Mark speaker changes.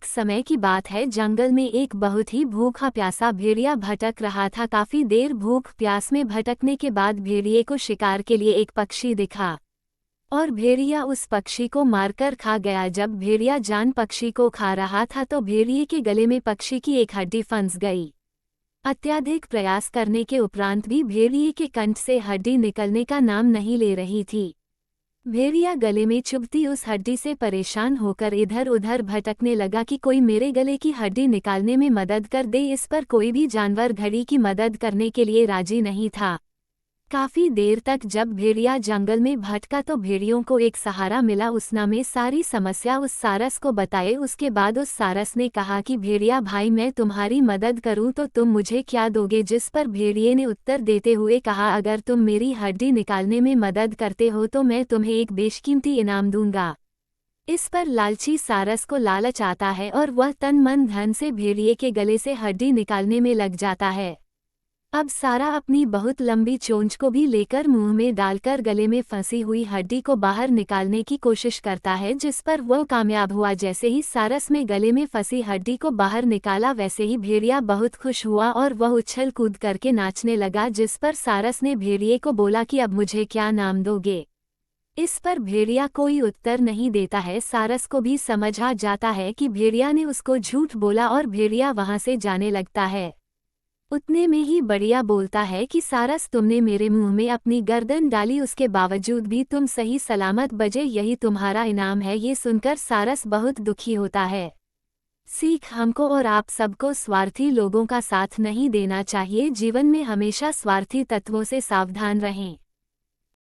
Speaker 1: एक समय की बात है, जंगल में एक बहुत ही भूखा प्यासा भेड़िया भटक रहा था। काफी देर भूख प्यास में भटकने के बाद भेड़िए को शिकार के लिए एक पक्षी दिखा और भेड़िया उस पक्षी को मारकर खा गया। जब भेड़िया जान पक्षी को खा रहा था तो भेड़िए के गले में पक्षी की एक हड्डी फंस गई। अत्यधिक प्रयास करने के उपरांत भी भेड़िए के कंठ से हड्डी निकलने का नाम नहीं ले रही थी। भेड़िया गले में चुभती उस हड्डी से परेशान होकर इधर उधर भटकने लगा कि कोई मेरे गले की हड्डी निकालने में मदद कर दे। इस पर कोई भी जानवर घड़ी की मदद करने के लिए राजी नहीं था। काफी देर तक जब भेड़िया जंगल में भटका तो भेड़ियों को एक सहारा मिला। उसने सारी समस्या उस सारस को बताए। उसके बाद उस सारस ने कहा कि भेड़िया भाई, मैं तुम्हारी मदद करूं तो तुम मुझे क्या दोगे? जिस पर भेड़िए ने उत्तर देते हुए कहा, अगर तुम मेरी हड्डी निकालने में मदद करते हो तो मैं तुम्हें एक बेशकीमती इनाम दूंगा। इस पर लालची सारस को लालच आता है और वह तन मन धन से भेड़िए के गले से हड्डी निकालने में लग जाता है। अब सारा अपनी बहुत लंबी चोंच को भी लेकर मुंह में डालकर गले में फंसी हुई हड्डी को बाहर निकालने की कोशिश करता है, जिस पर वह कामयाब हुआ। जैसे ही सारस में गले में फंसी हड्डी को बाहर निकाला वैसे ही भेड़िया बहुत खुश हुआ और वह उछल कूद करके नाचने लगा। जिस पर सारस ने भेड़िए को बोला कि अब मुझे क्या नाम दोगे? इस पर भेड़िया कोई उत्तर नहीं देता है। सारस को भी समझ आ जाता है कि भेड़िया ने उसको झूठ बोला और भेड़िया वहां से जाने लगता है। उतने में ही बढ़िया बोलता है कि सारस, तुमने मेरे मुंह में अपनी गर्दन डाली, उसके बावजूद भी तुम सही सलामत बचे, यही तुम्हारा इनाम है। ये सुनकर सारस बहुत दुखी होता है। सीख हमको और आप सबको स्वार्थी लोगों का साथ नहीं देना चाहिए। जीवन में हमेशा स्वार्थी तत्वों से सावधान रहें।